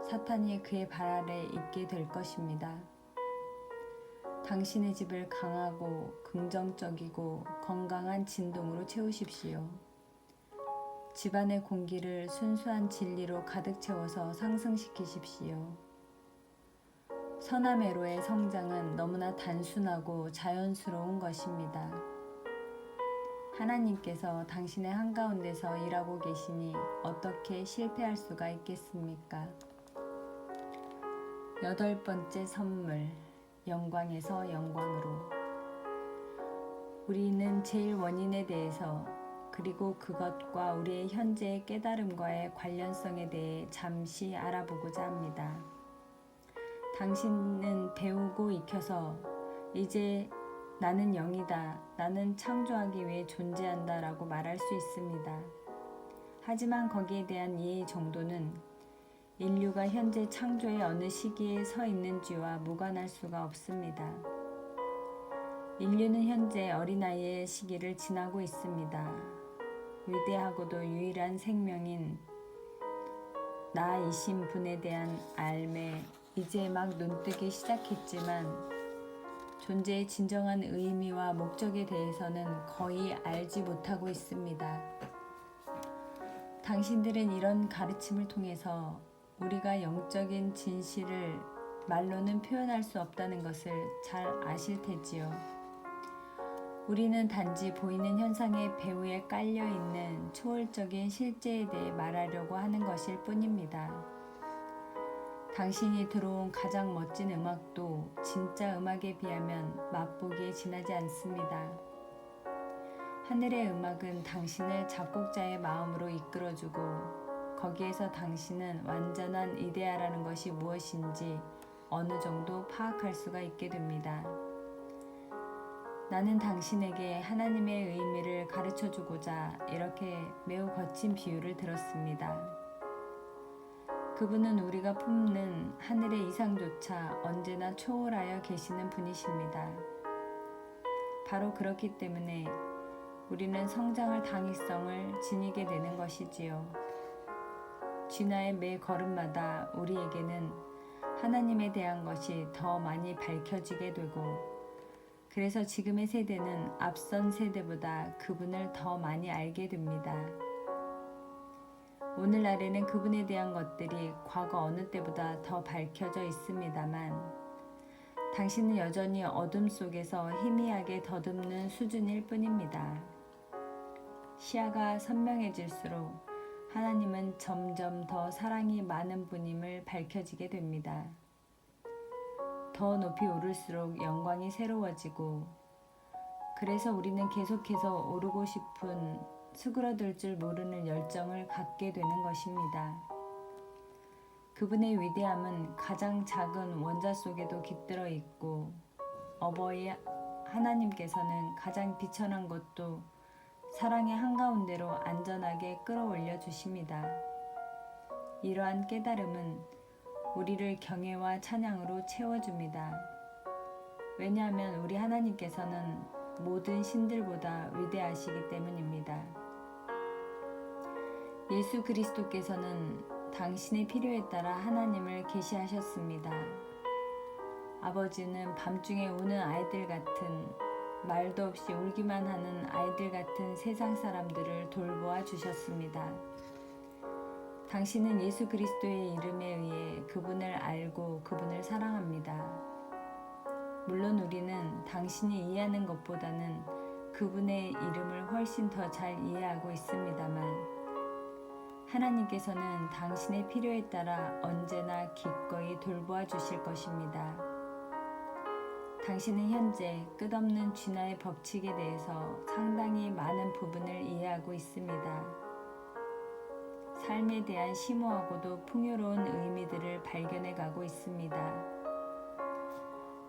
사탄이 그의 발 아래 있게 될 것입니다. 당신의 집을 강하고 긍정적이고 건강한 진동으로 채우십시오. 집안의 공기를 순수한 진리로 가득 채워서 상승시키십시오. 선함애로의 성장은 너무나 단순하고 자연스러운 것입니다. 하나님께서 당신의 한가운데서 일하고 계시니 어떻게 실패할 수가 있겠습니까? 8번째 선물, 영광에서 영광으로. 우리는 제일 원인에 대해서 그리고 그것과 우리의 현재의 깨달음과의 관련성에 대해 잠시 알아보고자 합니다. 당신은 배우고 익혀서 이제 나는 영이다, 나는 창조하기 위해 존재한다 라고 말할 수 있습니다. 하지만 거기에 대한 이해 정도는 인류가 현재 창조의 어느 시기에 서 있는지와 무관할 수가 없습니다. 인류는 현재 어린아이의 시기를 지나고 있습니다. 위대하고도 유일한 생명인 나이신 분에 대한 알매 이제 막 눈뜨기 시작했지만 존재의 진정한 의미와 목적에 대해서는 거의 알지 못하고 있습니다. 당신들은 이런 가르침을 통해서 우리가 영적인 진실을 말로는 표현할 수 없다는 것을 잘 아실 테지요. 우리는 단지 보이는 현상의 배후에 깔려있는 초월적인 실제에 대해 말하려고 하는 것일 뿐입니다. 당신이 들어온 가장 멋진 음악도 진짜 음악에 비하면 맛보기에 지나지 않습니다. 하늘의 음악은 당신을 작곡자의 마음으로 이끌어주고 거기에서 당신은 완전한 이데아라는 것이 무엇인지 어느 정도 파악할 수가 있게 됩니다. 나는 당신에게 하나님의 의미를 가르쳐주고자 이렇게 매우 거친 비유를 들었습니다. 그분은 우리가 품는 하늘의 이상조차 언제나 초월하여 계시는 분이십니다. 바로 그렇기 때문에 우리는 성장할 당위성을 지니게 되는 것이지요. 쥐나의 매 걸음마다 우리에게는 하나님에 대한 것이 더 많이 밝혀지게 되고 그래서 지금의 세대는 앞선 세대보다 그분을 더 많이 알게 됩니다. 오늘날에는 그분에 대한 것들이 과거 어느 때보다 더 밝혀져 있습니다만 당신은 여전히 어둠 속에서 희미하게 더듬는 수준일 뿐입니다. 시야가 선명해질수록 하나님은 점점 더 사랑이 많은 분임을 밝혀지게 됩니다. 더 높이 오를수록 영광이 새로워지고 그래서 우리는 계속해서 오르고 싶은 수그러들 줄 모르는 열정을 갖게 되는 것입니다. 그분의 위대함은 가장 작은 원자 속에도 깃들어 있고 어버이 하나님께서는 가장 비천한 것도 사랑의 한가운데로 안전하게 끌어올려 주십니다. 이러한 깨달음은 우리를 경외와 찬양으로 채워줍니다. 왜냐하면 우리 하나님께서는 모든 신들보다 위대하시기 때문입니다. 예수 그리스도께서는 당신의 필요에 따라 하나님을 계시하셨습니다. 아버지는 밤중에 우는 아이들 같은 말도 없이 울기만 하는 아이들 같은 세상 사람들을 돌보아 주셨습니다. 당신은 예수 그리스도의 이름에 의해 그분을 알고 그분을 사랑합니다. 물론 우리는 당신이 이해하는 것보다는 그분의 이름을 훨씬 더 잘 이해하고 있습니다만 하나님께서는 당신의 필요에 따라 언제나 기꺼이 돌보아 주실 것입니다. 당신은 현재 끝없는 쥐나의 법칙에 대해서 상당히 많은 부분을 이해하고 있습니다. 삶에 대한 심오하고도 풍요로운 의미들을 발견해 가고 있습니다.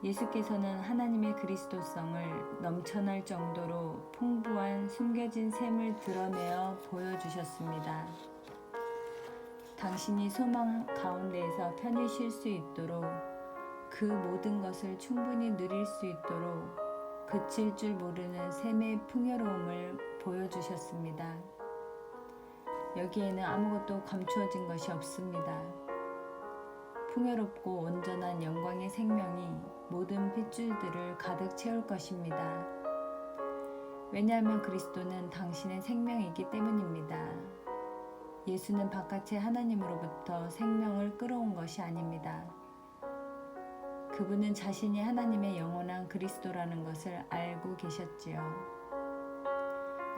예수께서는 하나님의 그리스도성을 넘쳐날 정도로 풍부한 숨겨진 셈을 드러내어 보여주셨습니다. 당신이 소망 가운데에서 편히 쉴 수 있도록 그 모든 것을 충분히 누릴 수 있도록 그칠 줄 모르는 셈의 풍요로움을 보여주셨습니다. 여기에는 아무것도 감추어진 것이 없습니다. 풍요롭고 온전한 영광의 생명이 모든 핏줄들을 가득 채울 것입니다. 왜냐하면 그리스도는 당신의 생명이기 때문입니다. 예수는 바깥의 하나님으로부터 생명을 끌어온 것이 아닙니다. 그분은 자신이 하나님의 영원한 그리스도라는 것을 알고 계셨지요.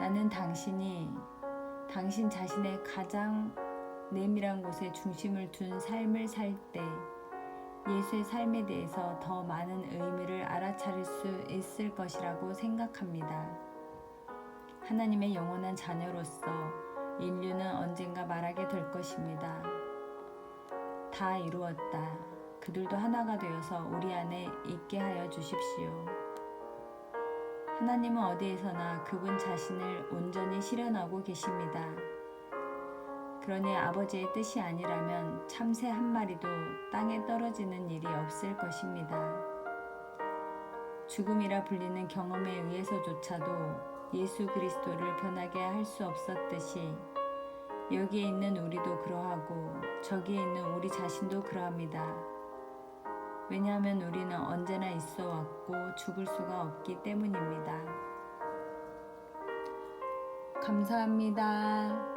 나는 당신이 당신 자신의 가장 내밀한 곳에 중심을 둔 삶을 살 때 예수의 삶에 대해서 더 많은 의미를 알아차릴 수 있을 것이라고 생각합니다. 하나님의 영원한 자녀로서 인류는 언젠가 말하게 될 것입니다. 다 이루었다. 그들도 하나가 되어서 우리 안에 있게 하여 주십시오. 하나님은 어디에서나 그분 자신을 온전히 실현하고 계십니다. 그러니 아버지의 뜻이 아니라면 참새 한 마리도 땅에 떨어지는 일이 없을 것입니다. 죽음이라 불리는 경험에 의해서조차도 예수 그리스도를 변하게 할 수 없었듯이 여기에 있는 우리도 그러하고 저기에 있는 우리 자신도 그러합니다. 왜냐하면 우리는 언제나 있어 왔고 죽을 수가 없기 때문입니다. 감사합니다.